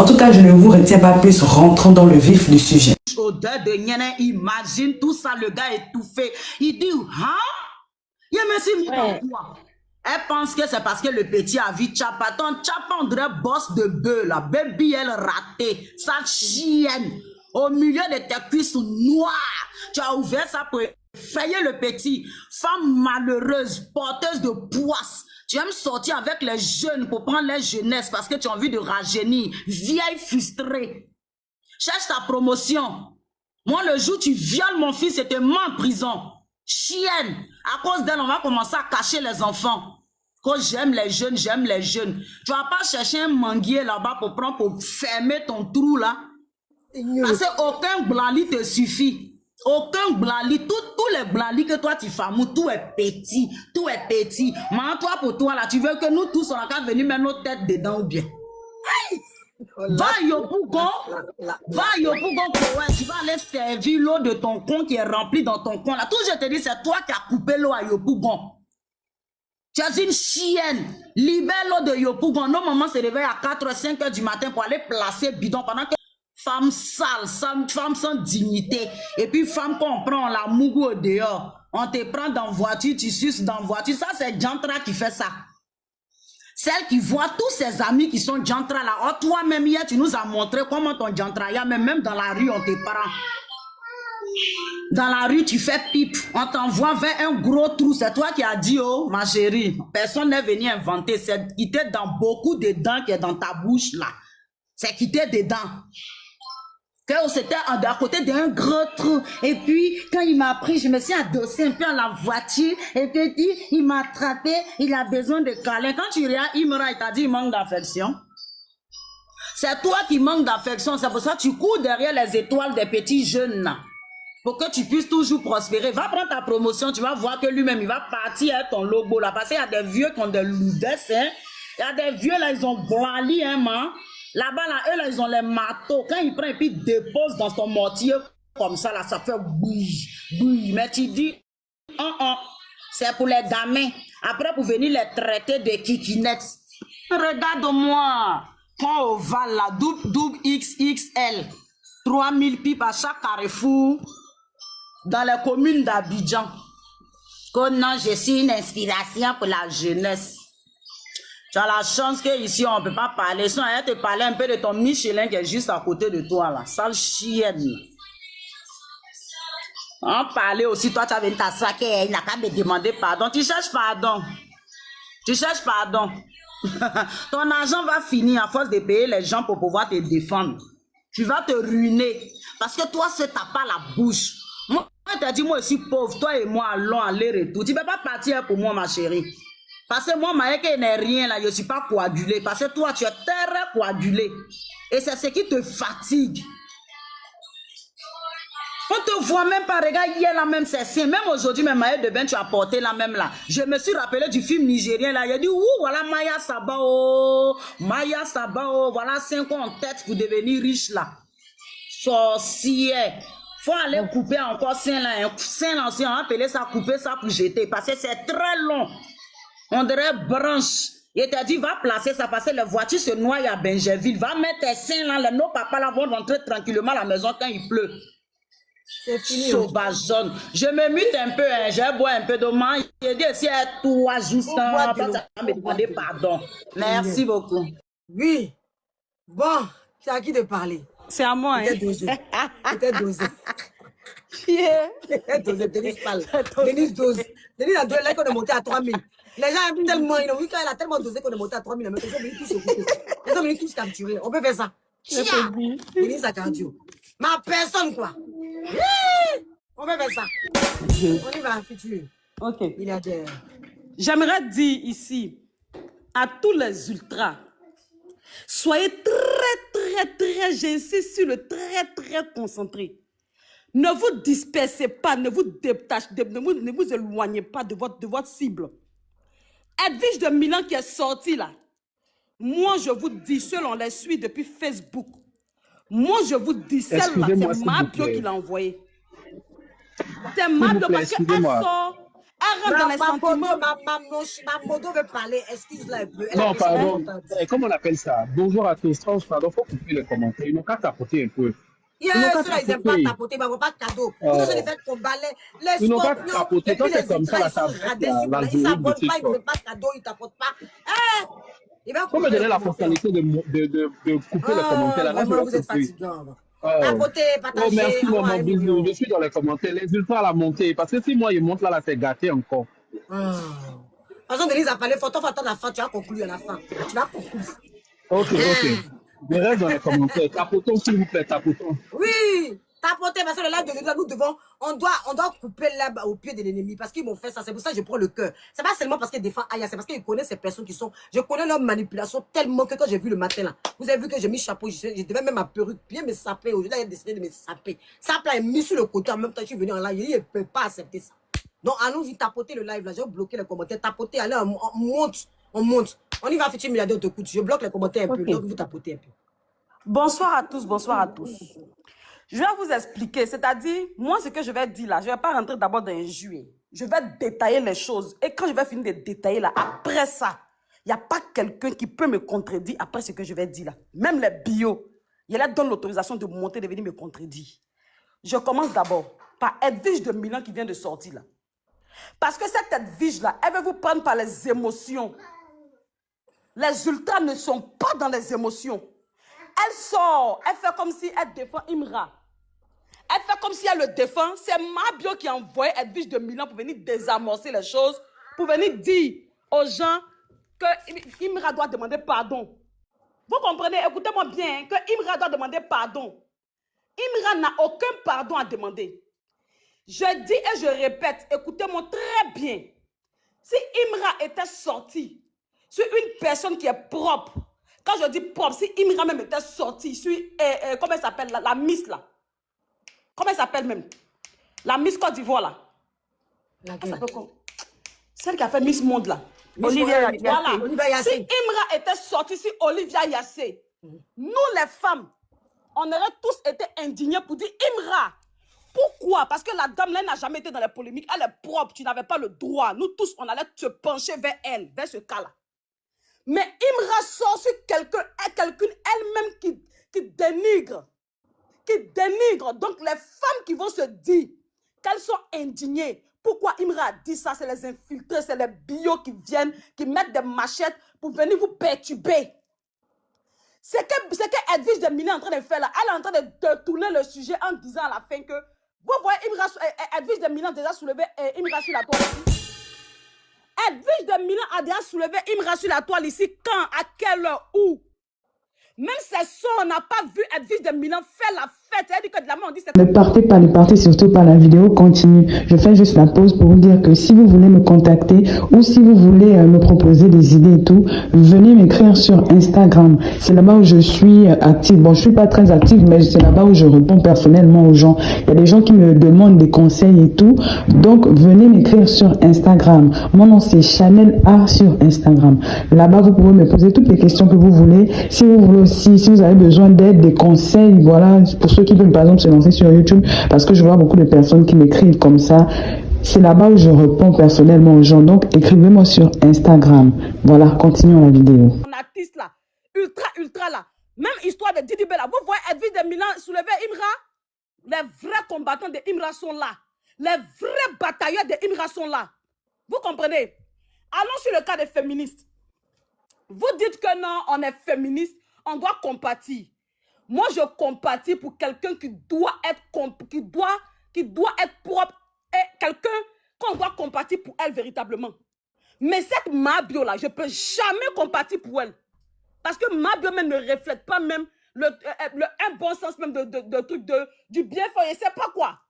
En tout cas, je ne vous retiens pas plus, rentrons dans le vif du sujet. Odeur de Nyene, imagine tout ça, le gars étouffé. Il dit, hein? Il me suis mis dans quoi? Elle pense que c'est parce que le petit a vu Chapa. Ton Chapa, on dirait boss de bœuf, là. Baby, elle ratée. Sa chienne. Au milieu de tes cuisses noires. Tu as ouvert ça pour effrayer le petit. Femme malheureuse, porteuse de poisse. Tu aimes sortir avec les jeunes pour prendre les jeunesses parce que tu as envie de rajeunir. Vieille frustrée. Cherche ta promotion. Moi, le jour où tu violes mon fils et te mets en prison. Chienne. À cause d'elle, on va commencer à cacher les enfants. Quand j'aime les jeunes, j'aime les jeunes. Tu vas pas chercher un manguier là-bas pour prendre, pour fermer ton trou là. Parce qu'aucun blali te suffit. Aucun blali. Tous les blali que toi tu famous, tout est petit. Tout est petit. Mais toi pour toi là, tu veux que nous tous on a qu'à venir mettre nos têtes dedans ou bien? Va à Yopougon, tu vas aller servir l'eau de ton con qui est remplie dans ton con là. Tout je te dis, c'est toi qui as coupé l'eau à Yopougon. Tu es une chienne. Libère l'eau de Yopougon. Nos mamans se réveillent à 4 h 5 h du matin pour aller placer bidon pendant que femme sale, femme sans dignité. Et puis femme qu'on prend la mougou au dehors. On te prend dans voiture, tu suces dans voiture. Ça c'est Jantra qui fait ça. Celle qui voit tous ses amis qui sont Jantra là. Oh, toi-même hier, tu nous as montré comment ton Jantra y a, mais même dans la rue, on te prend. Dans la rue, tu fais pipe. On t'envoie vers un gros trou. C'est toi qui as dit, oh, ma chérie, personne n'est venu inventer. C'est quitter dans beaucoup de dents qui est dans ta bouche là. C'est quitter des dents. Que c'était à côté d'un gros trou. Et puis, quand il m'a pris, je me suis adossée un peu à la voiture. Et puis, il m'a attrapé. Il a besoin de câlin. Quand tu regardes, il t'a dit, il manque d'affection. C'est toi qui manques d'affection. C'est pour ça que tu cours derrière les étoiles des petits jeunes là. Pour que tu puisses toujours prospérer. Va prendre ta promotion. Tu vas voir que lui-même, il va partir avec ton logo là. Parce qu'il y a des vieux qui ont des loudesses. Hein. Il y a des vieux là, ils ont blali, hein, man. Là-bas, là, eux, là, ils ont les marteaux. Quand ils prennent et puis ils déposent dans ton mortier, comme ça, là, ça fait bouille, bouille. Mais tu dis, c'est pour les gamins. Après, pour venir les traiter de kikinettes. Regarde-moi. Quand au Val, là, double XXL. 3000 pipes à chaque carrefour. Dans les communes d'Abidjan. Non, je suis une inspiration pour la jeunesse. Tu as la chance qu'ici, on ne peut pas parler. Sinon, elle te parler un peu de ton Michelin qui est juste à côté de toi, là. Sale chienne. On parlait aussi, toi, tu as venu t'asseoir, il n'a qu'à me demander pardon. Tu cherches pardon. Tu cherches pardon. Ton argent va finir à force de payer les gens pour pouvoir te défendre. Tu vas te ruiner. Parce que toi, c'est t'as pas la bouche. Moi, tu as dit, moi, je suis pauvre. Toi et moi, allons aller-retour. Tu ne peux pas partir pour moi, ma chérie. Parce que moi, Maëke n'est rien là, je ne suis pas coagulé. Parce que toi, tu es très coagulé. Et c'est ce qui te fatigue. On te voit même pas, regarde, hier là même, c'est sain. Même aujourd'hui, même Maëke de Ben, tu as porté la même là. Je me suis rappelé du film nigérien là. Il a dit, ouh, voilà Maya Sabao. Maya Sabao, voilà 5 ans en tête pour devenir riche là. Sorcier. Faut aller couper encore 5 là. 5 là, on va appeler ça, couper ça pour jeter. Parce que c'est très long. On dirait branche. Et t'as dit, va placer ça parce que les voitures se noient à Benjerville. Va mettre tes seins là, nos papas là vont rentrer tranquillement à la maison quand il pleut. C'est fini. Sauvageonne. Je me mute un peu, hein. Je bois un peu de main. J'ai dit aussi à toi, juste ça va me demander pardon. Merci beaucoup. Oui. Bon, c'est à qui de parler? C'est à moi. Peut-être dosé. Peut-être dosé. Peut-être dosé. Denise parle. Denise dose. Denise a deux là qu'on est monté à 3000. Les gens aiment tellement, ils ont vu qu'elle a tellement dosé qu'on est monté à 3000. Mais ils sont venus tous s'occuper. Ils sont venus tous capturer. On peut faire ça. Denise a cardio. Ma personne, quoi. On peut faire ça. On y va, futur. Ok. Il y a des... J'aimerais dire ici à tous les ultras, soyez très, j'insiste sur le très concentré. Ne vous dispersez pas, ne vous détachez, ne vous éloignez pas de votre cible. Edwige de Milan qui est sorti là, moi je vous dis, selon les suites depuis Facebook, moi je vous dis, celle-là, c'est ma bio qui l'a envoyé. C'est ma bio parce qu'elle Elle rentre dans les sentiments. Ma modo veut parler. Excuse-la un peu. Elle a Non, des choses pardon. importantes. Comment on appelle ça? Bonjour à tous. Oh, pardon, faut couper les commentaires. Ils n'ont qu'à tapoter un peu. Ils n'ont qu'à Ceux-là, ils n'aiment pas tapoter. tapoter, mais ils n'ont pas de cadeau. Vous avez fait combat les Ils n'ont pas scorpions. tapoté. Et Quand puis c'est les comme ça, ultras, la ils sont tablette, radés. Ils ne l'algorithme de s'abonnent pas, ils ne TikTok. mettent pas de cadeau, ils ne tapotent pas. Il va Faut me couper donner les la commentaires. fonctionnalité de couper les commentaires. Là, je Vraiment, vais vous êtes couper. fatigant. Oh. Tapotez, Oh, partagez, merci, envoie maman. un Bisous. million. Je suis dans les commentaires. Les ultras à la montée. Parce que si moi, ils montent là, c'est gâté encore. De toute façon, Denise a parlé, faut attendre la fin, tu vas conclure à la fin. Tu vas conclure. Ok. Je reste dans les commentaires. Tapotons, s'il vous plaît, tapotons. Oui, tapoter, parce que le live de nous devons, on doit couper l'herbe au pied de l'ennemi, parce qu'ils m'ont fait ça, c'est pour ça que je prends le cœur. C'est pas seulement parce qu'ils défendent Aya, c'est parce qu'ils connaissent ces personnes qui sont, je connais leur manipulation tellement que quand j'ai vu le matin là, vous avez vu que j'ai mis chapeau, je devais même ma perruque bien me saper, aujourd'hui, il a décidé de me saper. Ça là, est mis sur le côté, en même temps, je suis venu en live, il ne peut pas accepter ça. Donc, allons-y tapoter le live là, j'ai bloqué les commentaires, tapoter, allez, on monte. On y va, futur milliardaire, on te coûte. Je bloque les commentaires un peu, donc vous tapotez un peu. Bonsoir à tous, bonsoir à tous. Je vais vous expliquer, c'est-à-dire, moi, ce que je vais dire là, je ne vais pas rentrer d'abord dans un juillet. Je vais détailler les choses. Et quand je vais finir de détailler là, après ça, il n'y a pas quelqu'un qui peut me contredire après ce que je vais dire là. Même les bio, il leur donne l'autorisation de monter, de venir me contredire. Je commence d'abord par Edwige de Milan qui vient de sortir là. Parce que cette Edwige là, elle veut vous prendre par les émotions. Les ultras ne sont pas dans les émotions. Elle sort, elle fait comme si elle défend Imra. Elle fait comme si elle le défend. C'est Mabio qui a envoyé Edwige de Milan pour venir désamorcer les choses, pour venir dire aux gens que Imra doit demander pardon. Vous comprenez? Écoutez-moi bien, hein, que Imra doit demander pardon. Imra n'a aucun pardon à demander. Je dis et je répète, écoutez-moi très bien. Si Imra était sorti sur une personne qui est propre, quand je dis propre, si Imra même était sorti sur, comment elle s'appelle, la Miss là. Comment elle s'appelle même? La Miss Côte d'Ivoire là. Elle s'appelle quoi? Celle qui a fait Miss Monde là. Olivia Voilà. Yassé. Si Imra était sorti sur Olivia Yassé, nous les femmes, on aurait tous été indignés pour dire Imra. Pourquoi? Parce que la dame là n'a jamais été dans les polémiques. Elle est propre, tu n'avais pas le droit. Nous tous, on allait se pencher vers elle, vers ce cas-là. Mais Imra sort sur quelqu'un elle-même qui dénigre. Qui dénigre. Donc les femmes qui vont se dire qu'elles sont indignées. Pourquoi Imra a dit ça? C'est les infiltrés, c'est les bio qui viennent, qui mettent des machettes pour venir vous perturber. C'est que Edwige de Milan est en train de faire là. Elle est en train de tourner le sujet en disant à la fin que vous voyez Edwige de Milan déjà soulevé Imra sur la toile ici. Edwige de Milan a déjà soulevé Imra sur la toile ici. Quand? À quelle heure? Où? Même ses soeurs, on n'a pas vu Edwige de Milan faire la fête. Elle dit que de la main, on dit c'est... Ne partez surtout pas, la vidéo continue. Je fais juste la pause pour vous dire que si vous voulez me contacter ou si vous voulez me proposer des idées et tout, venez m'écrire sur Instagram. C'est là-bas où je suis active. Bon, je suis pas très active, mais c'est là-bas où je réponds personnellement aux gens. Il y a des gens qui me demandent des conseils et tout. Donc, venez m'écrire sur Instagram. Mon nom, c'est Chanel A sur Instagram. Là-bas, vous pouvez me poser toutes les questions que vous voulez. Si vous voulez aussi, si vous avez besoin d'aide, des conseils, voilà, pour ceux qui veulent par exemple se lancer sur YouTube, parce que je vois beaucoup de personnes qui m'écrivent comme ça. C'est là-bas où je réponds personnellement aux gens. Donc, écrivez-moi sur Instagram. Voilà, continuons la vidéo. Un artiste là, ultra là. Même histoire de Didi Bella. Vous voyez Edwige de Milan soulever Imra? Les vrais combattants de Imra sont là. Les vrais batailleurs de Imra sont là. Vous comprenez? Allons sur le cas des féministes. Vous dites que non, on est féministe, on doit compatir. Moi, je compatis pour quelqu'un qui doit être propre et quelqu'un qu'on doit compatir pour elle véritablement. Mais cette Mabio là, je ne peux jamais compatir pour elle. Parce que Mabio même ne reflète pas même un bon sens même du bien-fait, je ne sais pas quoi.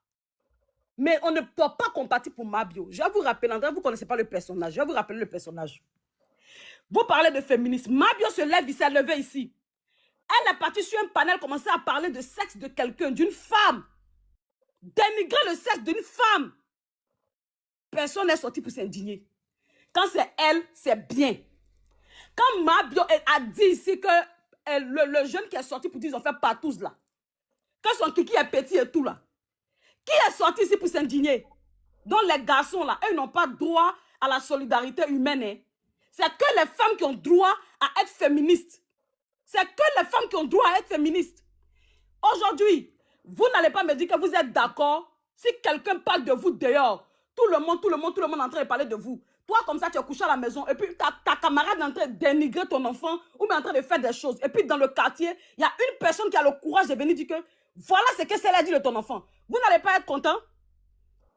Mais on ne peut pas compatir pour Mabio. Je vais vous rappeler, André, vous ne connaissez pas le personnage. Je vais vous rappeler le personnage. Vous parlez de féminisme. Mabio se lève, il s'est levé ici. Elle est partie sur un panel, commencer à parler de sexe de quelqu'un, d'une femme. Dénigrer le sexe d'une femme. Personne n'est sorti pour s'indigner. Quand c'est elle, c'est bien. Quand Mabio a dit ici que le jeune qui est sorti pour dire ils ont fait partous là. Quand son kiki est petit et tout là. Qui est sorti ici pour s'indigner? dont les garçons, là, eux n'ont pas droit à la solidarité humaine. Hein. C'est que les femmes qui ont droit à être féministes. C'est que les femmes qui ont droit à être féministes. Aujourd'hui, vous n'allez pas me dire que vous êtes d'accord si quelqu'un parle de vous dehors. Tout le monde est en train de parler de vous. Toi, comme ça, tu es couché à la maison et puis ta camarade est en train de dénigrer ton enfant ou bien en train de faire des choses. Et puis dans le quartier, il y a une personne qui a le courage de venir dire que voilà ce que celle a dit de ton enfant. Vous n'allez pas être content?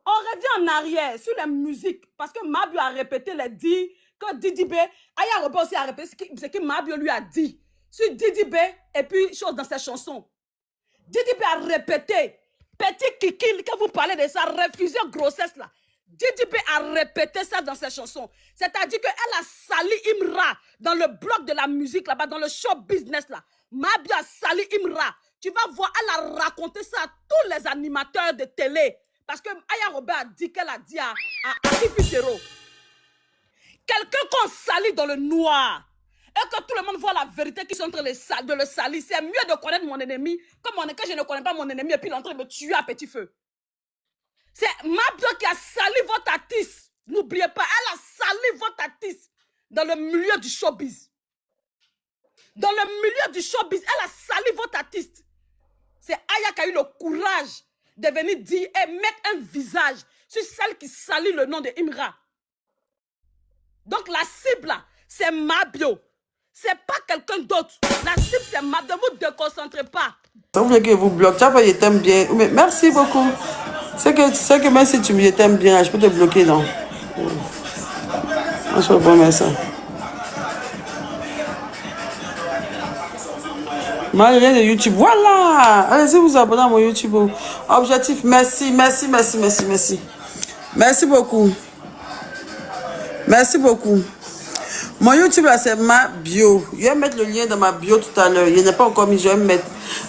On revient en arrière sur la musique parce que Mabio a répété les dits que Didi B, Aya Robert aussi a répété ce que Mabio lui a dit sur Didi B et puis chose dans ses chansons. Didi B a répété, petit kiki, quand vous parlez de ça, refusé grossesse là. Didi B a répété ça dans ses chansons. C'est-à-dire qu'elle a sali Imra dans le bloc de la musique là-bas, dans le show business là. Mabio a sali Imra. Tu vas voir, elle a raconté ça à tous les animateurs de télé. Parce que Aya Robert a dit qu'elle a dit à Ipitero. Quelqu'un qu'on salit dans le noir et que tout le monde voit la vérité qui sont en train de le salir. C'est mieux de connaître mon ennemi que je ne connais pas mon ennemi et puis il est en train de me tuer à petit feu. C'est Mabio qui a sali votre artiste. N'oubliez pas, elle a sali votre artiste dans le milieu du showbiz. Dans le milieu du showbiz, elle a sali votre artiste. C'est Aya qui a eu le courage de venir dire et mettre un visage sur celle qui salit le nom de Imra. Donc la cible là, c'est Mabio. C'est pas quelqu'un d'autre. La cible c'est Mabio. Ne vous déconcentrez pas. Ça voulait que vous bloque. Ça fait, je t'aime bien. Mais merci beaucoup. C'est que même si tu me t'aimes bien, je peux te bloquer, non? Je te promets ça. Malgré de YouTube, voilà. Allez-y vous abonner à mon YouTube. Objectif, merci. Merci beaucoup. Merci beaucoup. Mon YouTube là c'est ma bio. Je vais mettre le lien dans ma bio tout à l'heure. Il n'est pas encore mis, je vais mettre.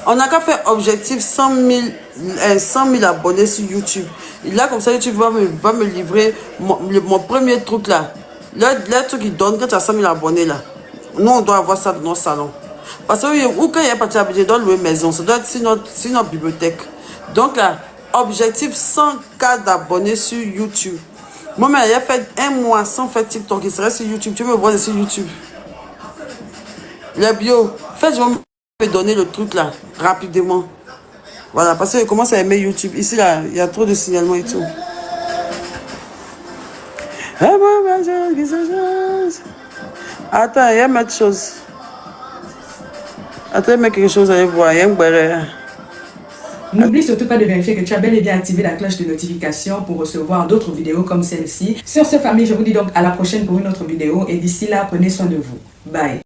On n'a qu'à faire objectif 100 000 abonnés sur YouTube. Et là comme ça YouTube va me livrer mon premier truc là. Le truc qu'il donne quand tu as 100 000 abonnés là. Nous on doit avoir ça dans nos salons. Parce que ou quand il y a pas de budget, on doit louer maison. Ça doit être sur notre bibliothèque. Donc là, objectif 100K d'abonnés sur YouTube. Moi, mais il a fait un mois sans faire TikTok. Il serait sur YouTube. Tu veux me voir sur YouTube. Le bio. Faites, je vais me donner le truc là, rapidement. Voilà, parce que je commence à aimer YouTube. Ici, là, il y a trop de signalements et tout. Attends, il y a mettre chose. Attends, il y a quelque chose à voir. Il y a un barrière. N'oublie surtout pas de vérifier que tu as bel et bien activé la cloche de notification pour recevoir d'autres vidéos comme celle-ci. Sur ce, famille, je vous dis donc à la prochaine pour une autre vidéo. Et d'ici là, prenez soin de vous. Bye.